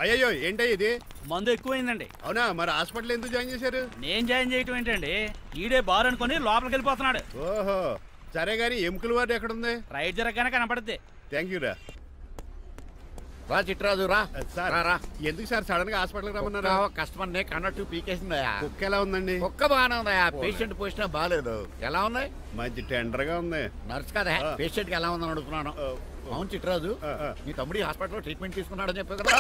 అయ్యో ఏంటో ఇది మందు ఎక్కువైందండి. అవునా? మరి హాస్పిటల్ ఎందుకు జాయిన్ చేశారు? నేను జాయిన్ చేయటం ఏంటండి, ఈడే బార్ అనుకుని లోపలికి వెళ్ళిపోతున్నాడు. ఓహో సరే గానీ ఎముకల వార్డు ఎక్కడుంది? రైట్ జరగగానే కనపడుద్ది. థ్యాంక్ యూ రా. రా చిట్రాజు రా. సార్ ఎందుకు సార్ సడన్ గా హాస్పిటల్ రమ్మన్నారా? కస్టమర్ నే కన్నట్టు పీకేసిందయా. కుక్క ఎలా ఉందండి? కుక్క బాగానే ఉందయా, పేషెంట్ పొజిషన్ బాగాలేదు. ఎలా ఉంది? మంచి టెండర్ గా ఉంది. నర్స్ కదా పేషెంట్ కి ఎలా ఉందని అడుగుతున్నాను. అవును చిట్రాజు, నీ తమ్ముడి హాస్పిటల్లో ట్రీట్మెంట్ తీసుకున్నాడని చెప్పావు కదా.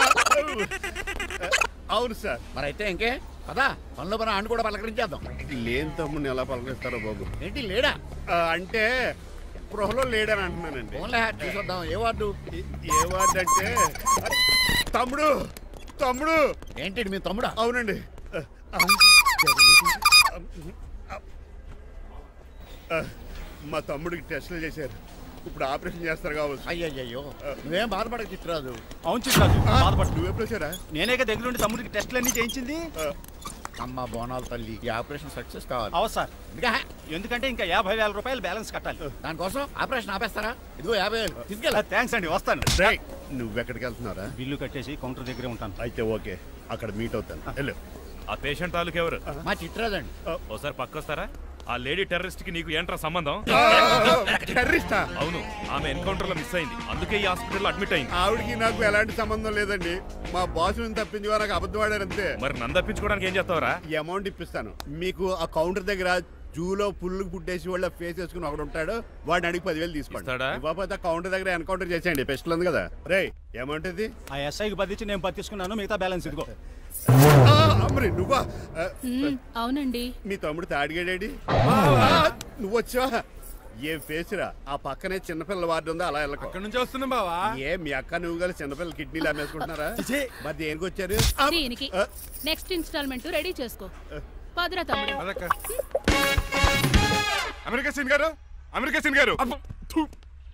అవును సార్. మరి అయితే ఇంకే కదా పనులు పని ఆండు కూడా పలకరించేద్దాం. లేని తమ్ముడిని ఎలా పలకరిస్తారో బాబు. ఏంటి లేడా? అంటే గృహలో లేడని అంటున్నానండి. ఓన్లీ చూసొద్దాం. ఏ వార్డు? ఏ వార్డు అంటే తమ్ముడు. తమ్ముడు ఏంటి మీ తమ్ముడా? అవునండి. మా తమ్ముడికి టెస్టులు చేశారు, ఇప్పుడు ఆపరేషన్ చేస్తారు కావచ్చు. అయ్యయ్యో నువ్వేం బాధపడక చిట్రాజు. అవును చిట్రాజు బాధపడు. నువ్వు ఎప్పుడు వచ్చారా? నేనే దగ్గరుండి తమ్ముడికి టెస్టులన్నీ చేయించింది. అమ్మ బోనాల తల్లి, ఈ ఆపరేషన్ సక్సెస్ కావాలి. అవు సార్, ఎందుకంటే ఇంకా 50,000 రూపాయలు బ్యాలెన్స్ కట్టాలి. దానికోసం ఆపరేషన్ ఆపేస్తారా? ఇదిగో 50,000 తీసుకెళ్ళా. థ్యాంక్స్ అండి, వస్తాను. నువ్వెక్కడికి వెళ్తున్నారా? బిల్లు కట్టేసి కౌంటర్ దగ్గరే ఉంటాను. అయితే ఓకే, అక్కడ మీట్ అవుతాను. వెళ్ళు. ఆ పేషెంట్ తాలూకు ఎవరు? మా చిట్రాజు అండి. ఓసారి పక్కొస్తారా? ఆ లేడీ టెర్రరిస్ట్ కి నీకు ఏంట్రా సంబంధం? టెర్రరిస్టా? అవును, ఆమె ఎన్కౌంటర్ లో మిస్ అయింది, అందుకే ఈ హాస్పిటల్ అడ్మిట్ అయింది. ఆవిడికి నాకు ఎలాంటి సంబంధం లేదండి. మా బాస్ తప్పించుకో నాకు అబద్ధం ఆడారంతే. మరి నన్ను తప్పించుకోవడానికి ఏం చేస్తావరా? ఈ అమౌంట్ ఇప్పిస్తాను మీకు. ఆ కౌంటర్ దగ్గర జూలో పుల్లు పుట్టేసి వాళ్ళ ఫేస్ వేసుకుని ఒకడు ఉంటాడు, వాడిని అడిగి 10,000 తీసుకోండి. ఇవ్వకపోతే కౌంటర్ దగ్గర ఎన్కౌంటర్ చేసేయండి. పెస్టల్ ఉంది కదా. రే అమౌంట్ ఇది. ఆ ఎస్ఐకి బదిలించి నేను బతిసుకున్నాను, మిగతా బ్యాలెన్స్ ఇదిగో. నువ్వా? అవునండి. మీ తమ్ముడు తాడిగాడేడి? నువ్వు వచ్చావా? ఏ ఫేస్ రా. ఆ పక్కనే చిన్నపిల్లల వార్డు ఉందా, అలా వెళ్ళక. అక్కడ నుంచి వస్తున్నా బావా. ఏ మీ అక్క నువ్వు కలిసి చిన్నపిల్లల కిడ్నీలు అమ్మేసుకుంటున్నారా? మరి దేనికి వచ్చారు? దీనికి నెక్స్ట్ ఇన్స్టాల్మెంట్ రెడీ చేసుకో. పదరా తమ్ముడు. అమెరికా సీన్ గారు, అమెరికా సీన్ గారు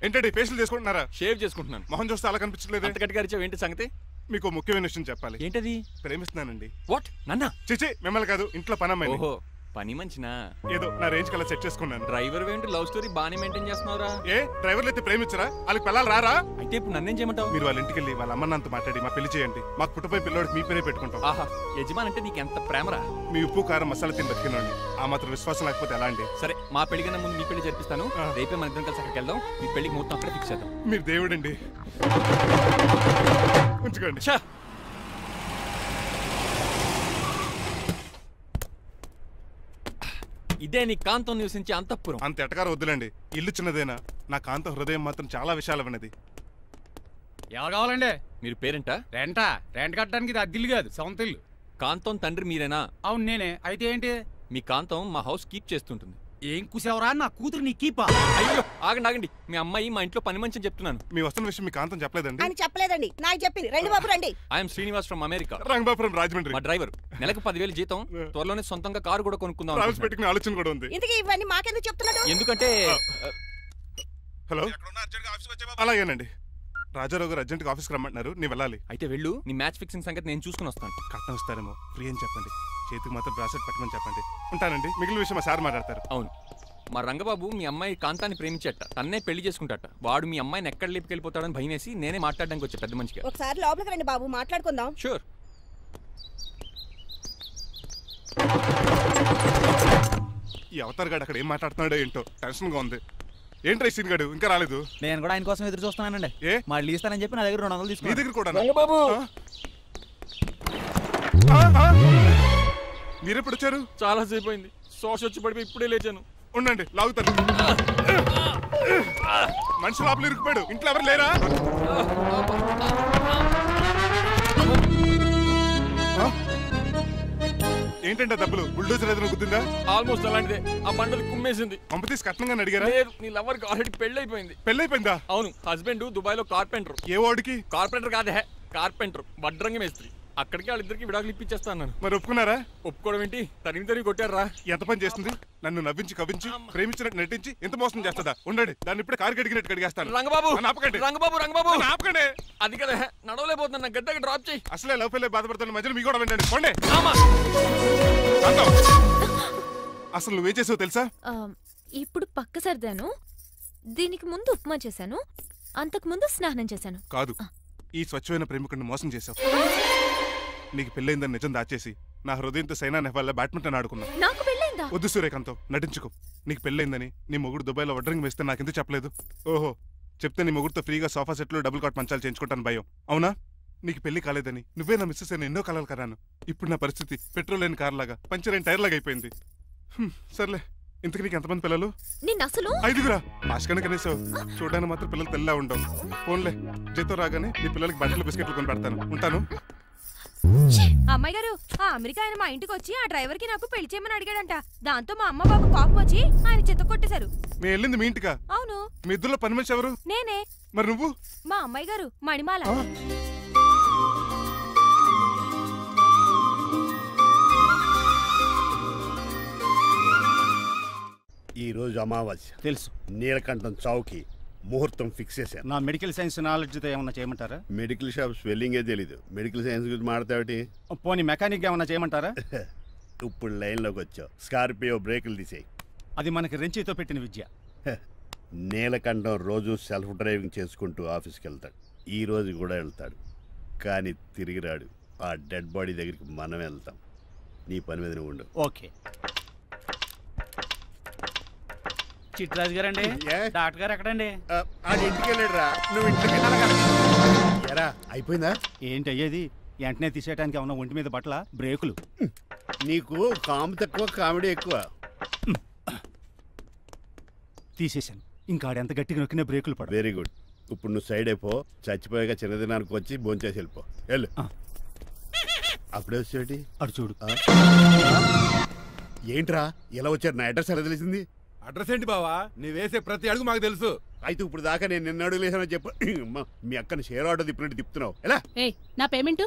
ఏంటండి ఫేషియల్ చేసుకుంటున్నారా? షేవ్ చేసుకుంటున్నాను. మొహం చూస్తే అలా కనిపించలేదు. అంత గట్టిగా అరిచావు, ఏంటి సంగతి? మీకు ముఖ్యమైన విషయం చెప్పాలి. ఏంటది? ప్రేమిస్తున్నానండి. వాట్? నన్నా? చిచి మిమ్మల్ని కాదు, ఇంట్లో పని అమ్మాయి. ఓహో పని మంచినా? ఏదో నా రేంజ్ కల్లా సెట్ చేసుకున్నాను. డ్రైవర్ ఏంటి లవ్ స్టోరీ బాగానే మెయింటైన్ చేస్తున్నావురా? ఏ డ్రైవర్లు అయితే ప్రేమించరా? వాళ్ళకి పిల్లలు రారా? అయితే ఇప్పుడు నన్నేం చేయమంటావు? మీరు వాళ్ళ ఇంటికి వెళ్ళి వాళ్ళ అమ్మన్నంత మాట్లాడి మా పెళ్లి చేయండి. మాకు పుట్టపోయి పిల్లోడికి మీ పేరే పెట్టుకుంటాం. ఆహా, యజమాన్ అంటే నీకు ఎంత ప్రేమరా? మీ ఉప్పు కారం మసాలా తిని బతికినండి. ఆ మాత్రం విశ్వాసం లేకపోతే ఎలా అండి? సరే, మా పెళ్లి కన్నా ముందు మీ పెళ్లి జరిపిస్తాను. రేపే మన ఇద్దరం కలిసి అక్కడికి వెళ్దాం. మీ పెళ్లికి మొత్తం అక్కడే ఫిక్స్ చేద్దాం. మీరు దేవుడండి. ఉంచుకోండి. ఇదే నీ కాంతం నివసించే అంతఃపురం. అంత ఎటకారం వద్దులండి, ఇల్లు చిన్నదేనా. నా కాంత హృదయం మాత్రం చాలా విశాలమైనది. ఎవరు కావాలండి? మీరు పేరెంటా? రెంటా? రెంట్ కట్టడానికి ఇది అద్దిల్లు కాదు, సొంత ఇల్లు. కాంతం తండ్రి మీరేనా? అవును నేనే. అయితే ఏంటి? మీ కాంతం మా హౌస్ కీప్ చేస్తుంటుంది. ఏం కూసావరా? నా కూతురు నీ కీపా? అయ్యో ఆగండి ఆగండి, మీ అమ్మాయి మా ఇంట్లో పని మంచి చెప్తున్నాను. మీ వస్తున్న విషయం మీ కాంతం చెప్పలేదండి? అని చెప్పలేదండి, నాకు చెప్పింది. రండి బాబు రండి. I'm Srinivas from America. Rangabapuram Rajahmundry. మా డ్రైవర్. నెలకు 10,000 జీతం. త్వరలోనే సొంతంగా కారు కూడా కొనుక్కుందాం. పెట్టుకునే ఆలోచన కూడా ఉంది. ఇంతకీ ఇవన్నీ మాకెందుకు చెప్తున్నాడు? ఎందుకంటే హలో అలాగేనండి. రాజారావు గారు అర్జెంట్గా ఆఫీస్కి రమ్మంటున్నారు, నీ వెళ్ళాలి. అయితే వెళ్ళు. నీ మ్యాచ్ ఫిక్సింగ్ సంగతి నేను చూసుకుని వస్తాను. కట్నం ఇస్తారేమో, ఫ్రీ అని చెప్పండి. చేతికి మాత్రం బ్రాసెట్ పెట్టమని చెప్పండి. ఉంటానండి. మిగిలిన విషయం మా సార్ మాట్లాడతారు. అవును, మా రంగబాబు మీ అమ్మాయి కాంతాన్ని ప్రేమించట, తన్నే పెళ్లి చేసుకుంటాట. వాడు మీ అమ్మాయిని ఎక్కడ లేపుకెళ్ళిపోతాడని భయం వేసి నేనే మాట్లాడడానికి వచ్చా పెద్ద మనిషిగా. ఒకసారి లోపలికి రండి బాబు, మాట్లాడుకుందాం. షూర్. ఈ అవతార్ గాడు అక్కడ ఏం మాట్లాడుతున్నాడో ఏంటో టెన్షన్ గా ఉంది. ఏంట్రా సీన్ గాడు ఇంకా రాలేదు? నేను కూడా ఆయన కోసం ఎదురు చూస్తున్నానండి. మళ్ళీ ఇస్తానని చెప్పి నా దగ్గర 200 తీసుకుని. నీ దగ్గర కూడా? రంగబాబు మీరెప్పుడు వచ్చారు? చాలా సేపు అయింది. శోష వచ్చి పడిపోయి ఇప్పుడే లేచాను. ఉండండి లాగుతాను. మనిషి లోపల ఇరుక్కుపోయాడు. ఇంట్లో ఎవరు లేరా? ఏంటంటే డబ్బులు బుల్డోజర్ ఏదైనా గుద్దిందా? ఆల్మోస్ట్ అలాంటిదే. ఆ బండలు కుమ్మేసింది. పంప తీసి కట్నంగా అడిగారా? లేదు, నీ లవర్ కి ఆల్రెడీ పెళ్లి అయిపోయింది. పెళ్లి అయిపోయిందా? అవును, హస్బెండ్ దుబాయ్ లో కార్పెంటర్. ఏ వాడికి? కార్పెంటర్ కాదే, కార్పెంటర్, వడ్రంగి మేస్త్రి. అక్కడికి వాళ్ళిద్దరికి విడాకులు ఇప్పించేస్తాను. మరి ఒప్పుకున్నారా? ఒప్పుకోవడం ఏంటి, తరిమి కొట్టారా. ఎంత పని చేస్తుంది? నన్ను నవ్వించి కవ్వించి ప్రేమించినట్టు నటించి ఎంత మోసం చేస్తుందా? ఉండండి, దాన్ని ఇప్పుడే కారు కడిగినట్టు కడిగేస్తాను. రంగబాబు ఆపకండి. రంగబాబు రంగబాబు ఆపకండి. అది కదా నడవలేకపోతున్నా, నా గద్దకి డ్రాప్ చేయి. అసలే లవ్ ఫెయిల్ బాధపడుతున్న మధ్యలో మీ కూడా వింటండి. పోండి. అసలు నువ్వేం చేసావు తెలుసా? ఇప్పుడు పక్క సర్దాను. దీనికి ముందు ఉప్మా చేశాను, అంతకు ముందు స్నానం చేశాను. కాదు, ఈ స్వచ్ఛమైన ప్రేమికుడిని మోసం చేశావు. నీకు పెళ్ళైందని నిజం దాచేసి నా హృదయంతో సైనా నెహ్వాల్ బ్యాడ్మింటన్ ఆడుకున్నా. నాకు పెళ్ళైందా? వద్దు సూర్యకాంతం, నటించుకో. నీకు పెళ్ళైందని నీ మొగుడు దుబాయ్లో వడ్రింగ్ వేస్తే నాకెందుకు చెప్పలేదు? ఓహో, చెప్తే నీ మొగుడుతో ఫ్రీగా సోఫా సెట్లు డబుల్ కాట్ మంచాలు చేయించుకుంటాను భయం. అవునా? నీకు పెళ్లి కాలేదని నువ్వే నా మిస్సెస్ అని ఎన్నో కలలు కరాను. ఇప్పుడు నా పరిస్థితి పెట్రోల్ లేని కార్ లాగా, పంచర్ అయిన టైర్ లాగా అయిపోయింది. సర్లే, ఇంతకు నీకు ఎంతమంది పిల్లలు? నేను అసలు 5గురా. ఆశకనే కనీసం చూడడానికి మాత్రం పిల్లలు తెల్లా ఉండవు. ఫోన్లే, జీతం రాగానే నీ పిల్లలకి బట్టలు బిస్కెట్లు కొని పెడతాను. ఉంటాను. అమ్మాయి గారు, ఆ అమెరికా ఆయన మా ఇంటికి వచ్చి ఆ డ్రైవర్ కి నాకు పెళ్లి చేయమని అడిగాడంట. దాంతో మా అమ్మ బాబు కోపం వచ్చి ఆయన చెత్త కొట్టేశారు. మేము వెళ్ళింది మీ ఇంటికా? అవును. మీ ఇద్దరులో పని మనిషి ఎవరు? నేనే. మరి నువ్వు? మా అమ్మాయి గారు మణిమాల. ఈ రోజు అమావాస్య తెలుసు. నీలకంఠం చౌకి ముహూర్తం ఫిక్స్ చేశాను. నా మెడికల్ సైన్స్ నాలెడ్జ్తో ఏమన్నా చేయమంటారా? మెడికల్ షాప్ స్వెల్లింగే తెలీదు, మెడికల్ సైన్స్ గురించి మాట్లాడతావుటి? పోనీ మెకానిక్ ఏమన్నా చేయమంటారా? ఇప్పుడు లైన్లోకి వచ్చావు. స్కార్పియో బ్రేకులు తీసేయి. అది మనకి రెంచితో పెట్టిన విద్య. నీలకంఠం రోజు సెల్ఫ్ డ్రైవింగ్ చేసుకుంటూ ఆఫీస్కి వెళ్తాడు. ఈ రోజు కూడా వెళ్తాడు, కానీ తిరిగి రాడు. ఆ డెడ్ బాడీ దగ్గరికి మనం వెళ్తాం. నీ పని మీద నువ్వు ఉండు. ఓకే. చిట్రాజు గారండి, డాక్టర్ గారు ఎక్కడండి? అది ఇంటికి వెళ్ళాడు రా, నువ్వు ఇంటికి ఎరా. అయిపోయిందా? ఏంటి అయ్యేది? వెంటనే తీసేయడానికి ఏమన్నా ఒంటి మీద బట్టల బ్రేకులు? నీకు కామెడీ తక్కువ, కామెడీ ఎక్కువ. తీసేశాను. ఇంకా ఆడెంత గట్టిగా నొక్కినా బ్రేకులు పడ. Very good. ఇప్పుడు నువ్వు సైడ్ అయిపో. చచ్చిపోయాక చిన్నదినానికి వచ్చి భోంచేసి వెళ్ళిపో. వెళ్ళు. అప్పుడే వచ్చేటి అటు చూడు. ఏంట్రా ఇలా వచ్చారు? నా అడ్రస్ ఎలా తెలిసింది? అడ్రస్ ఏంటి బావా? నీ వేసే ప్రతి అడుగు మాకు తెలుసు. అయితే ఇప్పుడు దాకా నేను నిన్న అడుగులేసానని చెప్పు. మీ అక్కని షేర్ ఆర్డర్ తిప్పినట్టు తిప్పుతున్నావు. ఎలా? నా పేమెంట్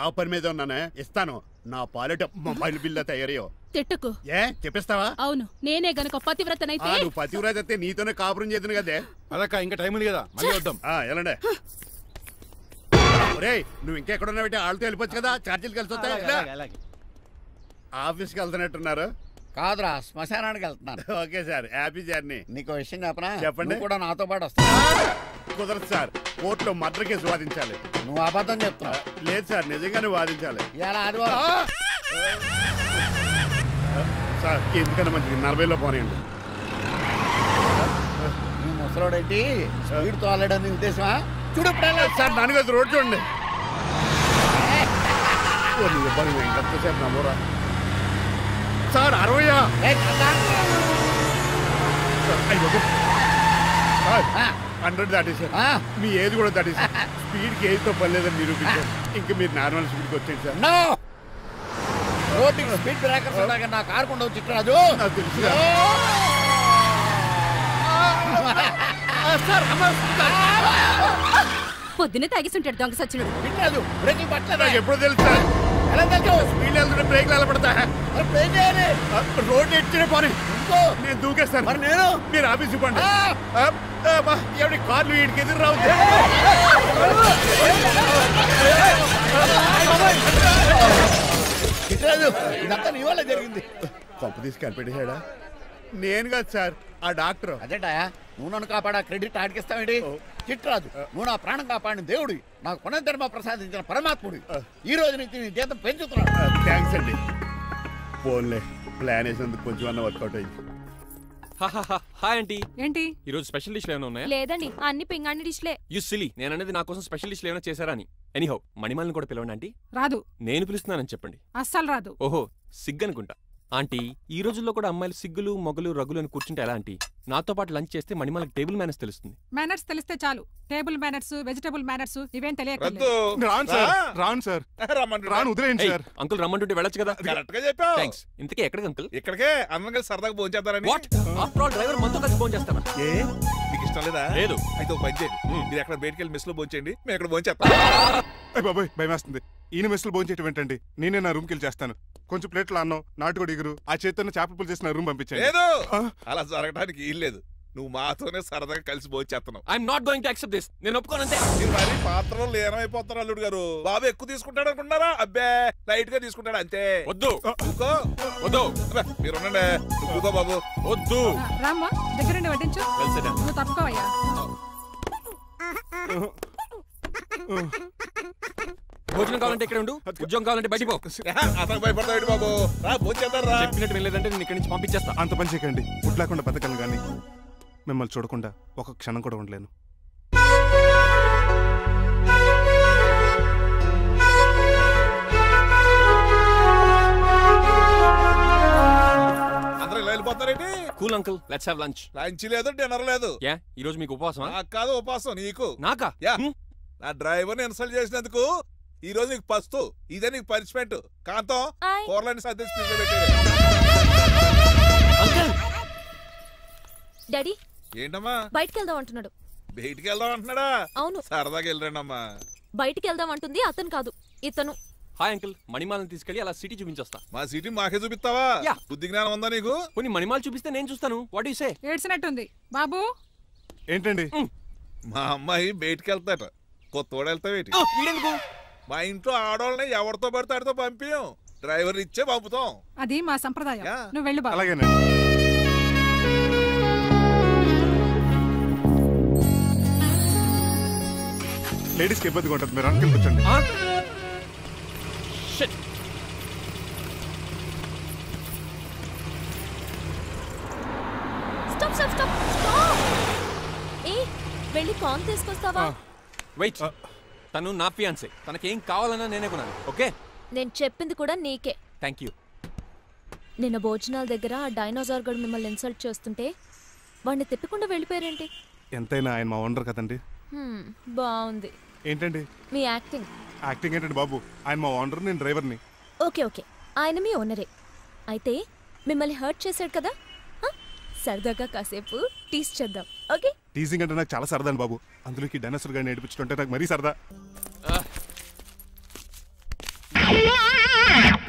ఆ పని మీద ఉన్నానే, ఇస్తాను. నా పాలెట మొబైల్ బిల్లా తయారయ్యో. తిట్టుకు. ఏ చెప్పిస్తావా? అవును, నేనే గనక పతివ్రతనైతే. నువ్వు పతివ్రత అయితే నీతోనే కాపురం చేద్దును కదే. అదక్క, ఇంకా టైం ఉంది కదా, మళ్ళీ వద్దాం. ఎలాండే నువ్వు ఇంకా ఎక్కడున్నా పెట్టి వాళ్ళతో వెళ్ళిపోవచ్చు కదా, ఛార్జీలు కలిసి వస్తాయి. ఆఫీస్కి వెళ్తున్నట్టున్నారు? కాదురా, శ్మశానానికి వెళ్తున్నాను. Okay sir, happy journey. నీకు విషయం చెప్పనా? చెప్పండి. కూడా నాతో పాటు వస్తా. కుదరదు సార్, కోర్టులో మర్డర్ కేసు వాదించాలి. నువ్వు అబద్ధం చెప్తున్నావు. లేదు సార్, నిజంగానే వాదించాలి. సార్ ఎందుకన్నా మంచిది 40లో పోనీయండి. నువ్వు ముసలోడేంటి స్పీడ్ తోలడని ఉద్దేశమా? చూడు సార్, దానిగా రోడ్ చూడండి. ఎంతసేపు నమ్మరా సార్? 60 100 దాటేసారు. మీ ఏది కూడా దాటేసారు. స్పీడ్కి ఏదితో పని లేదని నిరూపించారు. ఇంకా మీరు నార్మల్ స్పీడ్కి వచ్చేది సార్. రోడ్డుకి స్పీడ్ బ్రేకర్స్ ఉండగా నా కారు కొండ చిట్టరాజు. నాకు తెలుసు. పొద్దున్నే తాగిస్తుంటాడు దొంగ సచ్చినుడు. చిట్టరాజు బ్రేకింగ్ పట్టలేదు. నాకు ఎప్పుడు తెలుసు సార్? ఎలా తెలుసు? స్పీడ్ వెళ్తుంటే బ్రేక్లు ఎలా పడతా? రోడ్డు ఎట్టిన పని నేను దూకేస్తాను. మరి నేను మీరు ఆఫీస్ ఇవ్వండి. ఎవరి కార్లు వీడికి ఎదురు రావు. ఇదంతా నీ వల్ల జరిగింది. కొంప తీసి కనిపెట్టేశాడా? నేను కాదు సార్, ఆ డాక్టర్. అదేటా, నువ్వు నన్ను కాపాడా క్రెడిట్ ఆడికిస్తావేంటి? చిట్టరాజు, నువ్వు నా ప్రాణం కాపాడిన దేవుడి, నాకు పునర్ధర్మ ప్రసాదించిన పరమాత్ముడి. ఈ రోజు నుంచి నీ జీతం పెంచుతున్నాను. థ్యాంక్స్ అండి. ఫోన్లే, ప్లాన్ వేసినందుకు కొంచెం అన్న వర్కౌట్ అయింది. Hi aunty. ఏంటి ఈ రోజు స్పెషల్ డిష్లు ఏమైనా ఉన్నాయా? లేదండి, అన్ని పింగాణి డిష్లే. యు సిలీ, నేను అనేది నా కోసం స్పెషల్ డిష్లు ఏమైనా చేశారా అని. ఎనీహౌ, మణిమాలని కూడా పిలవండి ఆంటీ. రాదు. నేను పిలుస్తున్నానని చెప్పండి. అస్సలు రాదు. ఓహో, సిగ్గనుకుంటా. ఆంటీ, ఈ రోజుల్లో కూడా అమ్మాయిలు సిగ్గులు మొగలు రగులు అని కూర్చుంటే ఎలా ఆంటీ? నాతో పాటు లంచ్ చేస్తే మణిమాలకి టేబుల్ మేనర్స్ తెలుస్తుంది. మేనర్స్ తెలిస్తే చాలు. టేబుల్ మేనర్స్, వెజిటబుల్ మేనర్స్ ఇవేం తెలియదు. అంకుల్ రమ్మంటుంటే వెళ్ళొచ్చు కదా. కరెక్ట్ గా చెప్పావు. థాంక్స్. ఇంతకీ ఎక్కడికి అంకుల్? ఇక్కడికే అందరం కలిసి సరదాగా భోజనం చేద్దారని. వాట్? ఆఫ్టర్ ఆల్ డ్రైవర్ మనతో కలిసి భోజనం చేస్తారా? నీకు ఇష్టం లేదా? లేదు. అయితే ఒక పని చేయండి, మీరు ఎక్కడ బయటికి వెళ్ళి మెస్ లో భోజనం చేయండి, మేము ఎక్కడ భోజనం చేస్తాం. బాబాయ్ భయం వేస్తుంది. ఈయన మెస్సులు భోజనం చేయటం ఏంటండి? నేనే నా రూమ్కి వెళ్ళి చేస్తాను. కొంచెం ప్లేట్లు అన్నం, నాటుకోడి ఇగురు, ఆ చేతితో చేపల పులుసు చేసి నా రూమ్ పంపించాను. లేదు, అలా జరగడానికి ఏం లేదు. నువ్వు మాతోనే సరదాగా కలిసి భోజనం చేస్తున్నావు. I'm not going to accept this. నేను ఒప్పుకోనంతే. మీరు మరి పాత్రలో లీనమైపోతారు అల్లుడు గారు. బాబు ఎక్కువ తీసుకుంటాడు అనుకుంటున్నారా? అబ్బే, లైట్ గా తీసుకుంటాడు అంతే. వద్దు వద్దు, మీరు ఉండండి. నువ్వుకో బాబు. వద్దు. రామ్మా, దగ్గరుండి వడ్డించు. నువ్వు తప్పుకోవయ్యా. భోజనం కావాలంటే ఇక్కడ ఉండు, ఉద్యోగం కావాలంటే బయటికి పో. అతను భయపడతాడు బాబు. రా భోజేద్దారా. చెప్పినట్టు వెళ్ళలేదంటే నేను ఇక్కడి నుంచి పంపించేస్తా. అంత పని చేయకండి. ఫుడ్ లేకుండా బతకను కానీ మిమ్మల్ని చూడకుండా ఒక క్షణం కూడా ఉండలేను. Cool uncle, let's have lunch. Lunch లేదు, డిన్నర్ లేదు. యా, ఈ రోజు మీకు ఉపవాసమా? నాకు కాదు ఉపవాసం, నీకు. నాకా? యా, నా డ్రైవర్ని ఇన్సల్ట్ చేసినందుకు ఈ రోజు నీకు పస్తు. ఇదే నీకు పనిష్మెంట్. కాంతం కూరలని సర్ది స్పీడ్ లో పెట్టాడు. డాడీ ఏంటమ్మా బయటికి వెళ్దాం అంటున్నాడు. బయటికి వెళ్దాం అంటున్నాడా? అవును. సరదాగా వెళ్ళరండమ్మా. బయటికి వెళ్దాం అంటుంది అతను కాదు, ఇతను. హాయ్ అంకుల్, మణిమాలను తీసుకెళ్లి అలా సిటీ చూపించొస్తా. మా సిటీ మాకే చూపిస్తావా? బుద్ధి జ్ఞానం ఉందా నీకు? కొన్ని మణిమాలు చూపిస్తే నేను చూస్తాను. What you say? ఏడ్చినట్టుంది బాబు. ఏంటండి? మా అమ్మాయి బయటికి వెళ్తాట. కొత్తోడు వెళ్తావేటి? మా ఇంట్లో ఆడవాళ్ళని ఎవరితో పడితే ఆడితో పంపించాం. డ్రైవర్ ఇచ్చే పంపుతాం. అది మా సంప్రదాయం. నువ్వు వెళ్ళు బాబు. అలాగేనండి. లేడీస్కి ఇబ్బందిగా ఉంటుంది, మీరు అంకుల్ కూర్చోండి. Stop stop stop stop. ఏ వెళ్ళి కాన్ తీసుకొస్తావా? వెయిట్, తను నా ఫియాన్సే. తనకేం కావాలన్నా నేనే కొనాలి. ఓకే? నేను చెప్పింది కూడా నీకే. Thank you. నిన్న భోజనాల దగ్గర ఆ డైనోసార్ గడు మిమ్మల్ని ఇన్సల్ట్ చేస్తుంటే వాడిని తిప్పకుండా వెళ్ళిపోయారేంటి? ఎంతైనా ఆయన మా ఓనర్ కదండి. బాగుంది. ఏంటండి మీ యాక్టింగ్? యాక్టింగ్ ఏంటండి బాబు? ఆయన మా ఓనర్, నేను డ్రైవర్ని. ఓకే ఓకే, ఆయన మీ ఓనరే. అయితే మిమ్మల్ని హర్ట్ చేశాడు కదా, సరదాగా కాసేపు టీస్ చేద్దాం. ఓకే? టీజింగ్ అంటే నాకు చాలా సరదా బాబు. అందులోకి డైనోసార్ గారిని ఏడిపించుంటే నాకు మరీ సరదా.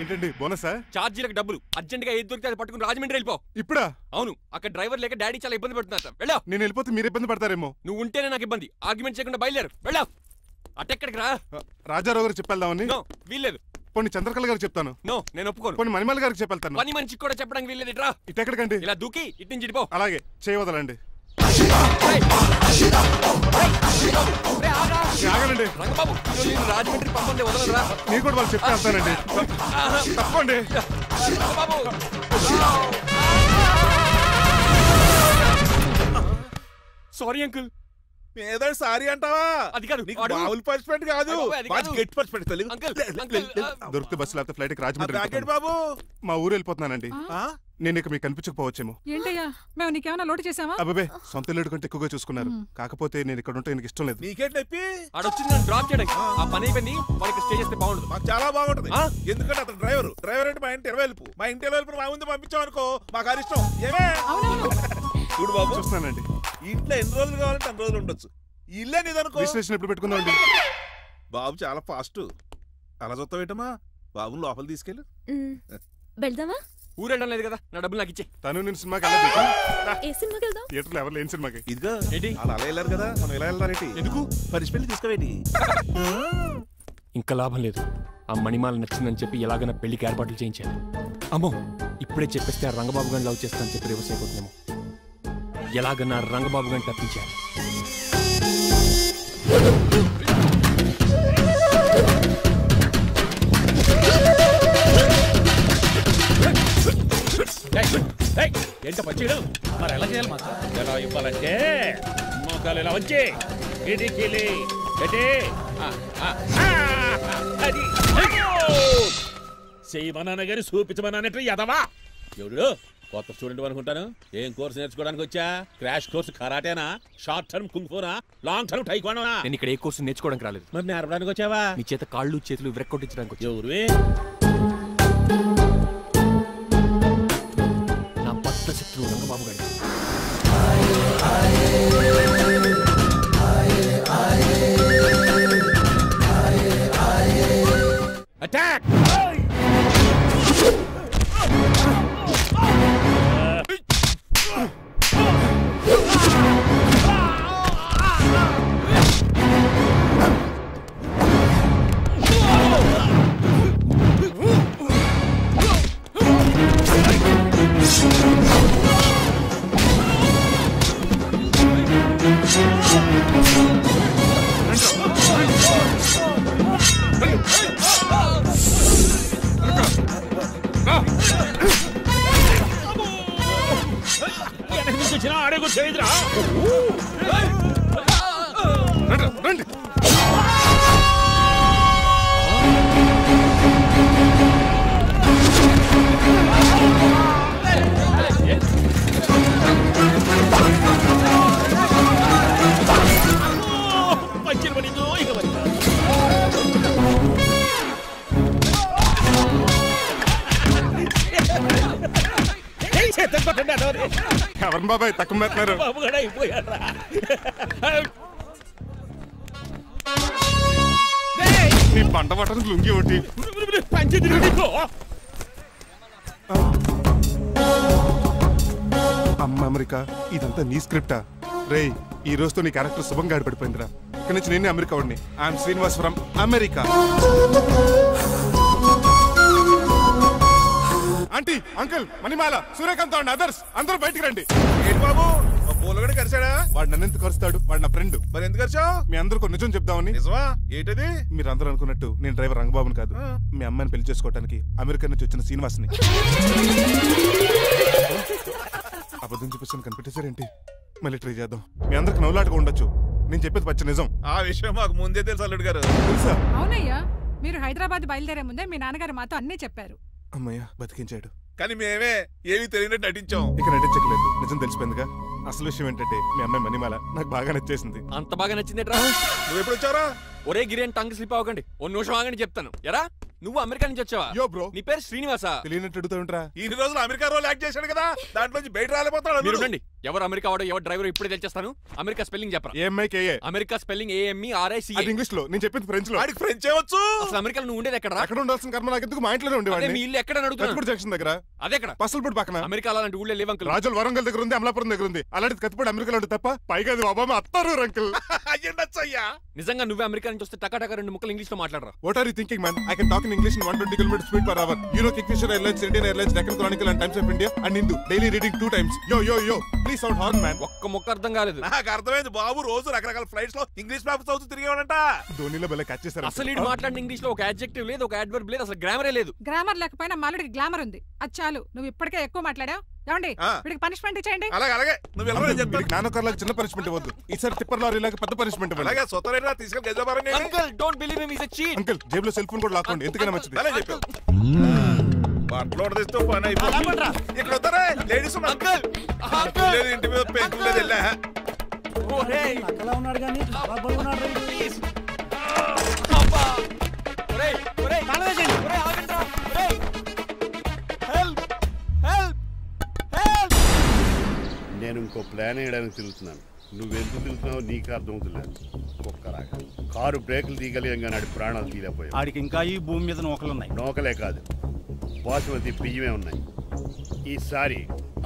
ఏంటండి బోనసా? ఛార్జీలకు డబ్బులు అర్జెంట్ గా ఏది దొరికితే అది పట్టుకుని రాజమండ్రి వెళ్ళిపో. ఇప్పుడా? అవును, అక్కడ డ్రైవర్ లేక డాడీ చాలా ఇబ్బంది పడుతున్నారు. వెళ్ళా. నేను వెళ్ళిపోతే మీరు ఇబ్బంది పడతారేమో. నువ్వు ఉంటేనే నాకు ఇబ్బంది. ఆర్గ్యుమెంట్ చేయకుండా బయలుదేరు. వెళ్ళా. అటెక్కడికి రా. రాజారావు గారు చెప్పేద్దామని. వీల్లేదు. పోనీ చంద్రకళ గారికి చెప్తాను. నో, నేను ఒప్పుకోను. పోనీ మణిమాల గారికి చెప్పేళ్తాను. పని మనిషికి కూడా చెప్పడానికి వీల్లేదు. ఇట్రా. ఇటెక్కడికండి? ఇలా దూకి ఇటు నుంచి ఇడిపో. అలాగే చేయవదలండి. ఆగనండి రంగబాబు, రాజమండ్రి పంపండి, వదలరా. నేను కూడా వాళ్ళు చెప్పి వెళ్తానండి. తప్పండి. Sorry uncle. ఏదో సారీ అంటావా? అది కాదు, మామూలు పనిష్మెంట్ కాదు, గట్టి పనిష్మెంట్. దొరికితే బస్సు లేకపోతే ఫ్లైట్ కి రాజమండ్రి బాబు. మా ఊరు వెళ్ళిపోతున్నానండి. నేను ఇక మీకు కనిపించకపోవచ్చేమో. ఏంటయ్యా, మేము నీకేమైనా లోటు చేసామా? అబ్బాబే, సొంత ఇల్లు కంటే ఎక్కువగా చూసుకున్నారు. కాకపోతే నేను ఇక్కడ ఉంటే నాకు ఇష్టం లేదు. నీకేంటి నొప్పి? ఆడొచ్చింది నన్ను డ్రాప్ చేయడానికి. ఆ పని అయిపోయింది. వాళ్ళకి స్టే చేస్తే బాగుండదు. మాకు చాలా బాగుంటది. ఎందుకంటే అతను డ్రైవర్ అంటే మా ఇంటి ఇరవైపు. మా ఇంటి ఇరవైపు మా ముందు పంపించాం అనుకో, మాకు అది ఇష్టం. ఏమే చూడు బాబు, చూస్తున్నానండి. ఇంట్లో ఎన్ని రోజులు కావాలంటే అన్ని రోజులు ఉండొచ్చు. ఇల్లే నీదనుకో. రిజిస్ట్రేషన్ ఎప్పుడు పెట్టుకుందామండి? బాబు చాలా ఫాస్ట్. అలా చూస్తావేటమ్మా? బాబు లోపల తీసుకెళ్ళు. వెళ్దామా? ఊరు వెళ్ళడం లేదు కదా, నా డబ్బులు నాకు ఇచ్చే. తను నేను సినిమాకి ఏ సినిమాకి వెళ్దాం? థియేటర్లో ఎవరు లేని సినిమాకి. ఇదిగా ఏంటి అలా వెళ్ళారు కదా, మనం ఇలా వెళ్తారేంటి? ఎందుకు? పరిష్పల్లి తీసుకోవేటి? ఇంకా లాభం లేదు. ఆ మణిమాల నచ్చిందని చెప్పి ఎలాగైనా పెళ్లికి ఏర్పాట్లు చేయించాను. అమ్మో, ఇప్పుడే చెప్పేస్తే ఆ రంగబాబు గారిని లవ్ చేస్తానని చెప్పి రివర్స్ అయిపోతున్నాము. ఎలాగన్నా రంగబాబు గారిని తప్పించాను. ఏంటో పచ్చేయడం మరి ఎలా చేయాలి? మాత్రం ఎలా ఇవ్వాలంటే మోకాలు ఇలా వచ్చి ఇడికిలి అది చేయమన్నాను గారి చూపించమన్నట్టు ఎదవా. ఎవడు కొత్త స్టూడెంట్ అనుకుంటాను. ఏం కోర్సు నేర్చుకోవడానికి వచ్చా? క్రాష్ కోర్సు కరాటేనా, షార్ట్ టర్మ్ కుంగ్ఫూనా, లాంగ్ టర్మ్ టైక్వాండోనా? నేను ఇక్కడ ఏ కోర్సు నేర్చుకోవడానికి రాలేదు. మరి నేర్పడానికి వచ్చావా? నీ చేత కాళ్ళు చేతులు విరక్కొట్టించడానికి వచ్చా. ఎవరువే? నా భక్త శత్రువు రంగబాబు గారి. అటాక్! ఎవరిని బాబాయ్ తక్కువ మెత్తున్నారు? బాబు కూడా అయిపోయారా? నీ పంట పట్టడం లుంగి ఒకటి పంచి తిరుగుకో. అమ్మ అమెరికా, ఇదంతా నీ స్క్రిప్టా? రే, ఈ రోజుతో నీ క్యారెక్టర్ శుభంగా ఆడిపడిపోయిందిరా. ఇక్కడి నుంచి నేనే అమెరికా వాడిని. I'm Srinivas from America. Aunty, uncle, Manimala, Suryakant and others అందరూ బయటికి రండి. ఏంటి బాబు పూలగడ కలిసాడా? వాడు నన్ను ఎందుకు కరుస్తాడు? వాడు నా ఫ్రెండ్. మరి ఎందుకు కలిసావు? మీ అందరికీ నిజం చెప్దామని. నిజమా? ఏంటది? మీరు అందరూ అనుకున్నట్టు నేను డ్రైవర్ రంగబాబుని కాదు. మీ అమ్మాయిని పెళ్లి చేసుకోవడానికి అమెరికా నుంచి వచ్చిన శ్రీనివాస్ని. అబద్ధం చూపిస్తాను కనిపెట్టేశారేంటి? మళ్ళీ ట్రై చేద్దాం. మీ అందరికి నవ్వులాటగా ఉండొచ్చు. నేను చెప్పేది పచ్చ నిజం. ఆ విషయం మాకు ముందే తెలుసు అల్లుడు గారు. తెలుసా? అవునయ్యా, మీరు హైదరాబాద్ బయలుదేరే ముందే మీ నాన్నగారు మాతో అన్నీ చెప్పారు. అమ్మయ్య, బతికించాడు. కానీ మేమే ఏమీ తెలియనట్టు నటించాం. ఇక నటించట్లేదు, నిజం తెలిసిపోయిందిగా. అసలు విషయం ఏంటంటే మీ అమ్మాయి మణిమాల నాకు బాగా నచ్చేసింది. అంత బాగా నచ్చిందేట్రా? నువ్వు ఎప్పుడు వచ్చారా? ఒరే గిరియన్, టంగ్ స్లిప్ అవ్వకండి. ఓ నిమిషం ఆగండి చెప్తాను. ఎరా, నువ్వు అమెరికా నుంచి వచ్చావా? యో బ్రో, నీ పేరు శ్రీనివాసా? తెలియనట్టు అడుగుతావుంట్రా. ఇన్ని రోజులు అమెరికా రోల్ యాక్ట్ చేశాడు కదా, దాంట్లోంచి బయట రాలేపోతాడు. మీరు రండి. ఎవరు అమెరికా వాడో ఎవరు డ్రైవర్ ఇప్పుడే తెలిచేస్తాను. అమెరికా స్పెల్లింగ్ చెప్పరా? ఏఎంఐకేఏ. America spelling AMERICA. అది ఇంగ్లీష్ లో, నేను చెప్పింది ఫ్రెంచ్ లో. వాడికి ఫ్రెంచ్ ఏవచ్చు. అసలు అమెరికాలో నువ్వు ఉండేది ఎక్కడ? ఎక్కడ ఉండాల్సిన కర్మ నాకు ఎందుకు? మా ఇంట్లోనే ఉండేవాడిని. మీ ఇల్లు ఎక్కడ అడుగుతాను? కత్తిపూడి జంక్షన్ దగ్గర. అదెక్కడ? పసల్పూడి పక్కన. అమెరికా అలాంటి ఊళ్ళో లేవు అంకుల్. రాజుల వరంగల్ దగ్గర ఉంది, అమలాపురం దగ్గర ఉంది. అలాంటి కత్తిపూడి అమెరికాలో ఉంటుంది తప్ప. పైగా అది ఒబామా అత్తారు అంకుల్. అయ్యా నిజంగా నువ్వే అమెరికా నుంచి వస్తే టకా రెండు ముక్కలు ఇంగ్లీష్ లో మాట్లాడరా? What are you thinking, man? I can talk in English in 120 km speed per hour. You know Kingfisher Airlines, Indian Airlines, Deccan Chronicle and Times of India and Hindu. Daily reading 2 times. Yo. Please sound horn, man. ఒక్క ముక్క అర్థం కాలేదు. నాకు అర్థమైంది బాబు. రోజు రకరకాల flights లో English papers చదువుతూ తిరిగేవాడంట. ధోనిలో బల క్యాచ్ చేశారు. అసలు ఇటు మాట్లాడిన ఇంగ్లీష్ లో ఒక అడ్జెక్టివ్ లేదు, ఒక అడ్వర్బ్ లేదు, అసలు గ్రామరే లేదు. గ్రామర్ లేకపోయినా మాలుడికి గ్లామర్ ఉంది. అది చాలు. నువ్వు ఇప్పటికే ఎక్కువ మాట్లాడావు. ఏమండి, వీడికి పనిష్మెంట్ ఇచ్చేయండి. అలాగే నువ్వు ఎలా చెప్తాను. జ్ఞానకర్లకు చిన్న పనిష్మెంట్ ఇవ్వద్దు. ఈసారి టిప్పర్ లారీలకు పెద్ద పనిష్మెంట్ ఇవ్వండి. అలాగే సొత్తరేనా తీసుకెళ్ళి గజబారని. Uncle, don't believe him, he is a cheat. Uncle, జేబులో సెల్ ఫోన్ కూడా లాక్కోండి, ఎందుకైనా మంచిది. అలా చెప్పావు. బట్టలు తెస్తూ పని అయిపోయింది. ఇక్కడ వస్తారా లేడీస్? అంకుల్ లేదు, ఇంటి మీద పెంకులు లేదు. వెళ్ళా అక్కలా ఉన్నాడు కానీ ప్లీజ్. నేను ఇంకో ప్లాన్ వేయడానికి తిరుగుతున్నాను. నువ్వెందుకు తిరుగుతున్నావు నీకు అర్థమవుతులేదు. ఒక్కలాగా కారు బ్రేకులు తీయగలిగాం కానీ ఆడి ప్రాణాలు తీయలేకపోయావు. ఆడికి ఇంకా ఈ భూమి మీద నూకలున్నాయి. నోకలే కాదు, బాసుమతి బియ్యమే ఉన్నాయి. ఈసారి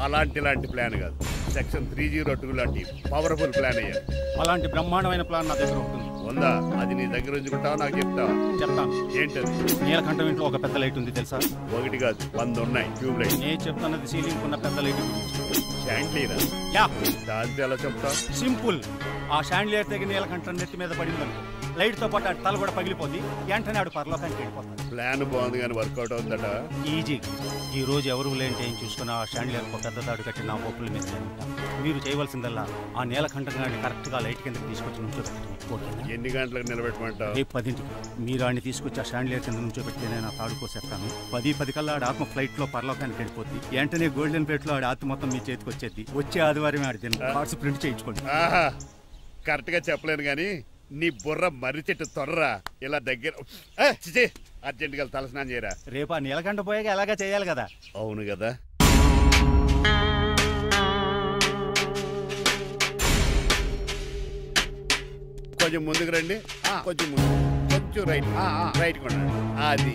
ఇలాంటి ప్లాన్ కాదు, సెక్షన్ 302 లాంటి పవర్ఫుల్ ప్లాన్ అయ్యారు. అలాంటి బ్రహ్మాండమైన ప్లాన్ నా దగ్గర ఉంటుంది. ఉందా? అది నీ దగ్గర ఉంచుకుంటావా? నాకు చెప్తావా? చెప్తాను. ఏంటది? నీలకంఠం ఇంట్లో ఒక పెద్ద లైట్ ఉంది తెలుసా? ఒకటి కాదు, 100 ఉన్నాయి ట్యూబ్ లైట్. నేను చెప్తున్నది సీలింగ్ ఉన్న పెద్ద లైట్. షాండ్లీరా? దాంతో ఎలా చెప్తా? సింపుల్. ఆ షాండ్లియర్ తెగి నీలకంఠం నెత్తి మీద పడిందని లైట్ తో పాటు ఆడి తల కూడా పగిలిపోతుంది. వెంటనే ఆడు పరలోకానికి వెళ్ళిపోతాడు. ప్లాన్ బాగుంది కానీ వర్కౌట్ అవుతుందట. ఈజీ. ఈ రోజు ఎవరు లేంటే ఏం చూసుకుని ఆ షాండ్లియర్ పెద్ద తాడు కట్టి నా పోపుల మీద ఉంటా. మీరు చేయవలసిందల్లా ఆ నీలకంఠం గారిని కరెక్ట్ గా లైట్ కిందకి తీసుకొచ్చి నుంచోబెట్టి. ఎన్ని గంటలకు నిలబెట్టమంటావు? రేపు 10ంటికి మీరు ఆడిని తీసుకొచ్చి ఆ షాండ్లియర్ కింద నుంచోబెట్టి నేను ఆ తాడు కోసేస్తాను. 10 కల్లా ఆడ ఆత్మ ఫ్లైట్ లో పరలోకానికి వెళ్ళిపోద్ది. వెంటనే గోల్డెన్ ప్లేట్ లో ఆడి ఆత్మ మొత్తం మీ చేతికి వచ్చేది. వచ్చే ఆదివారం ఆడి కార్డ్స్ ప్రింట్ చేయించుకోండి. కరెక్ట్ గా చెప్పలేను కానీ నీ బుర్ర మర్రి చెట్టు తొర్రా. ఇలా దగ్గర అర్జెంట్ గా తలస్నానం చేయరా. రేపు ఆ నీలకంఠ పోయాక ఎలాగా చేయాలి కదా? అవును కదా. కొంచెం ముందుకు రండి. కొంచెం ముందు, కొంచెం రైట్, రైట్ కొనండి. అది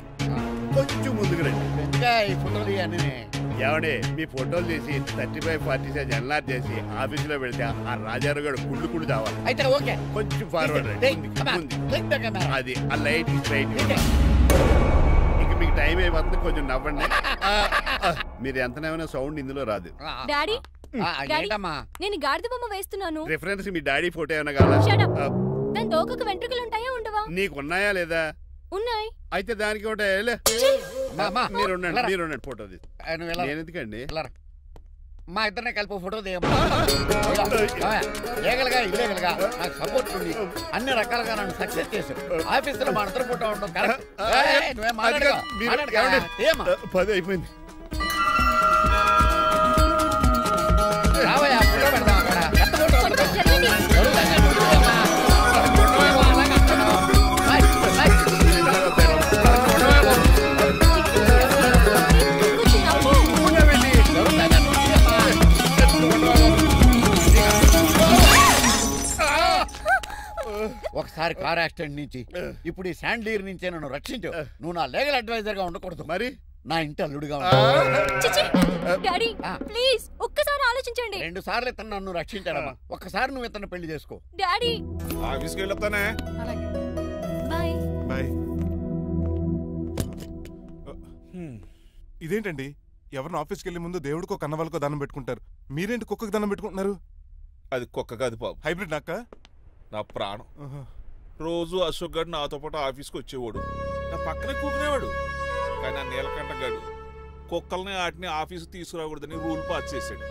కొంచెం ముందుకు రండి. ఈ ఫోటోలు ఇవన్నీ ఏమండి, మీ ఫోటోలు తీసి 35, 40 సైజ్ ఎన్లార్ చేసి ఆఫీసులో పెడితే ఆ రాజారావు గారు కుళ్ళు తావాలి. అయితే ఓకే, కొంచెం ఫార్వర్డ్ రండి. అది ఆ లైట్ రైట్. ఇక మీకు టైం అయిపోతుంది, కొంచెం నవ్వండి. మీరు ఎంతనేమైనా సౌండ్ ఇందులో రాదు. డాడీ, ఏంటమ్మా? నేను గాడిద బొమ్మ వేస్తున్నాను. రిఫరెన్స్ మీ డాడీ ఫోటో ఏమైనా కావాలా? దాని దోకకు వెంట్రుకలు ఉంటాయా ఉండవా? నీకు ఉన్నాయా లేదా? ఉన్నాయి. అయితే దానికి ఒకటే మీరు ఉండండి ఫోటో తీసి. నేను ఎందుకండి? మా ఇద్దరిని కలిపి ఫోటో తీయమ్మా. లీగల్గా ఇల్లీగల్గా నాకు సపోర్ట్ ఉంది. అన్ని రకాలుగా నన్ను సక్సెస్ చేశారు. ఆఫీసులో మా ఇద్దరు ఫోటో ఉండడం కరెక్ట్. నువ్వే మాట్లాడుకో. 10 అయిపోయింది. రావయ్యా, ఫోటో పెడదాం అక్కడ. ఒకసారి కార్ యాక్సిడెంట్ నుంచి ఇప్పుడు ఈ శాండీర్ నుంచే నన్ను రక్షించు. నువ్వు నా లీగల్ అడ్వైజర్ గా ఉండకూడదు, మరి నా ఇంటి అల్లుడిగా డాడీ ప్లీజ్ ఒక్కసారి ఆలోచించండి. 2 సార్లు ఇతను నన్ను రక్షించాడమ్మా, ఒక్కసారి నువ్వు ఇతను పెళ్లి చేసుకో. డాడీ ఆఫీస్కి వెళ్ళొస్తానే. Bye bye. ఇదేంటండి, ఎవరిని ఆఫీస్కి వెళ్ళే ముందు దేవుడికో కన్నవాళ్ళకో దండం పెట్టుకుంటారు, మీరేంటి కుక్కకి దండం పెట్టుకుంటున్నారు? అది కుక్క కాదు బాబు, హైబ్రిడ్ నాక నా ప్రాణం. రోజు అశోక్ గడు నాతో పాటు ఆఫీస్కి వచ్చేవాడు, నా పక్కనే కూకునేవాడు. కానీ ఆ నీలకంఠ గడు కుక్కల్ని వాటిని ఆఫీస్కి తీసుకురాకూడదని రూల్ పాస్ చేశాడు.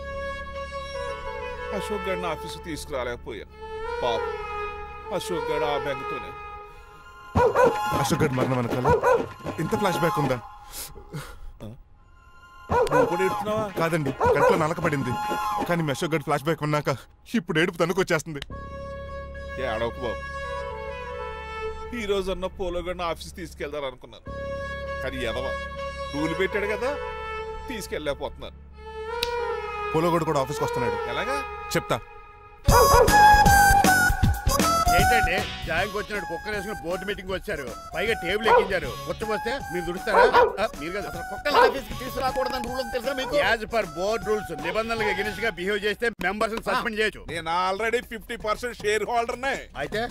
అశోక్ గడిని ఆఫీస్కి తీసుకురాలేకపోయా. పాప అశోక్ గడు ఆ బెంగతోనే. అశోక్ గడ్ మరణం వెనకాల ఇంత ఫ్లాష్ బ్యాక్ ఉందా? కాదండి, కంట్లో నలకపడింది. కానీ మీ అశోక్ గడ్ ఫ్లాష్ బ్యాక్ ఉన్నాక ఇప్పుడు ఏడుపు తనుకొచ్చేస్తుంది. ఏడవకు బాబు, ఈ రోజు అన్న పోలో గడిని ఆఫీస్ తీసుకెళ్దాం అనుకున్నాను, కానీ ఎదవా రూల్ పెట్టాడు కదా, తీసుకెళ్ళలేకపోతున్నాను. పోలోగోడు కూడా ఆఫీస్కి వస్తున్నాడు. ఎలాగా చెప్తా. ఏంటండి జాయింగ్ వచ్చినట్టు కుక్కర్ వేసుకుని బోర్డు మీటింగ్ వచ్చారు, పైగా టేబుల్ ఎక్కించారు. వస్తే మీరు దుడుస్తారా? మీరు కదా అసలు కుక్కల ఆఫీస్కి తీసుకురాకూడదని రూల్ తెలుసా మీకు? యాజ్ పర్ బోర్డ్ రూల్స్ నిబంధనలకు ఎగనిస్ట్ గా బిహేవ్ చేస్తే మెంబర్స్ సస్పెండ్ చేయొచ్చు. నేను ఆల్రెడీ 50% షేర్ హోల్డర్నే. అయితే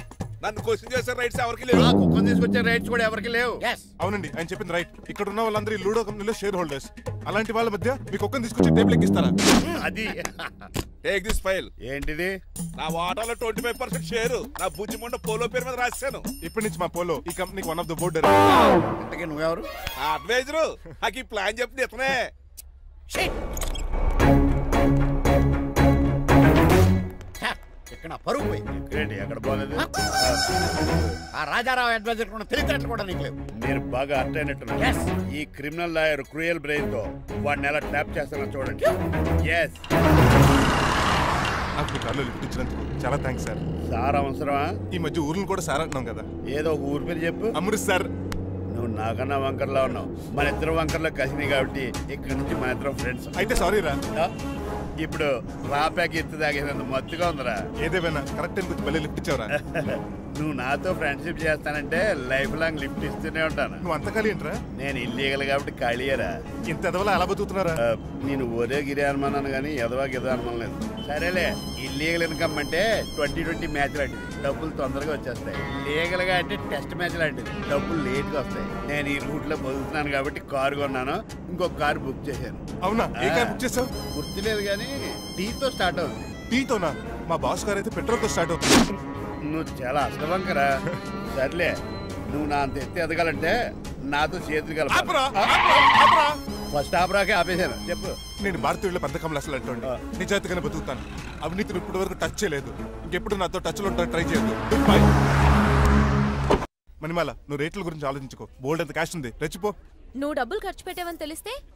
నన్ను క్వశ్చన్ చేసే రైట్స్ ఎవరికి లేవు. కుక్కను తీసుకొచ్చే రైట్స్ కూడా ఎవరికి లేవు. అవునండి, ఆయన చెప్పింది రైట్. ఇక్కడ ఉన్న వాళ్ళందరూ ఈ లూడో కంపెనీలో షేర్ హోల్డర్స్. అలాంటి వాళ్ళ మధ్య మీ కుక్కను తీసుకొచ్చి టేబుల్ ఎక్కిస్తారా? అది టేక్ దిస్ ఫైల్. ఏంటిది? నా వాటాలో 25% షేరు నా బుజ్జిమండ పోలో పేరు మీద రాశాను. ఇప్పటి నుంచి మా పోలో ఈ కంపెనీకి వన్ ఆఫ్ ద బోర్డర్. ఇంతకీ నువ్వెవరు? అడ్వైజరు. నాకు ఈ ప్లాన్ చెప్పింది ఇతనే. ఇక్కడ పరుగు పోయింది. ఎక్కడ బాగలేదు. ఆ రాజారావు అడ్వైజర్ కూడా తెలియటట్లు కూడా నీకు లేవు. మీరు బాగా అర్థ అయినట్టున్నారు. ఈ క్రిమినల్ లాయర్ క్రూయల్ బ్రెయిన్ తో వాడిని ఎలా ట్యాప్ చేస్తానో చూడండి. నాకు మీ కార్లో లిఫ్ట్ ఇచ్చినందుకు చాలా థ్యాంక్స్ సార్. సార్ అవసరమా? ఈ మధ్య ఊర్లు కూడా సార్ అంటున్నాం కదా. ఏదో ఒక ఊరి పేరు చెప్పు. అమృత్సర్. నువ్వు నాకన్నా వంకర్లా ఉన్నావు. మన ఇద్దరు వంకర్లో కలిసినాయి కాబట్టి ఇక్కడ నుంచి మన ఇద్దరం ఫ్రెండ్స్. అయితే సారీ రా. ఇప్పుడు రాపాకి ఎత్తు తాగేదంత మత్తుగా ఉందిరా. ఏదేమైనా కరెక్ట్ టైంకి మళ్ళీ లిఫ్ట్ ఇచ్చావురా. నువ్వు నాతో ఫ్రెండ్షిప్ చేస్తానంటే లైఫ్ లాంగ్ లిఫ్ట్ ఇస్తూనే ఉంటాను. నువ్వు అంత ఖాళీ ఏంట్రా? నేను ఇల్లీగల్ కాబట్టి ఖాళీయరా. ఇంత ఎదవలా ఎలా బతుకుతున్నారా? నేను ఒరే గిరి అనుమానాను కానీ ఎదవా గిదా అనుమానం లేదు. సరేలే, ఇల్లీగల్ ఇన్కమ్ అంటే 2020 మ్యాచ్ లాంటిది, డబ్బులు తొందరగా వచ్చేస్తాయి. లీగల్ గా అంటే టెస్ట్ మ్యాచ్ లాంటిది, డబ్బులు లేట్ గా వస్తాయి. నేను ఈ రూట్ లో బతుకుతున్నాను కాబట్టి కారు కొన్నాను, ఇంకొక కారు బుక్ చేశాను. అవునా? ఏ కారు బుక్ చేసావు? గుర్తులేదు కానీ టీతో స్టార్ట్ అవుతుంది. టీతోనా? మా బాస్ కార్ అయితే పెట్రోల్ తో స్టార్ట్ అవుతుంది. నువ్వు చాలా అష్టవంకరా. సర్లే, నువ్వు నా అంత ఎత్తి ఎదగాలంటే నాతో చేతులు కలపరా. ఫస్ట్ ఆపరాకే ఆపేశాను. చెప్పు. నేను భారతీయుల పెద్ద కమలు అసలు అంటోండి. నిజాయితీగానే బతుకుతాను. అవినీతిని ఇప్పటి వరకు టచ్ చేయలేదు. ఇంకెప్పుడు నాతో టచ్ లో ట్రై చేయదు. మణిమాల, నువ్వు రేట్ల గురించి ఆలోచించుకో. బోల్డ్ అంత క్యాష్ ఉంది, రెచ్చిపో. నువ్వు డబ్బులు ఖర్చు పెట్టావని తెలిస్తే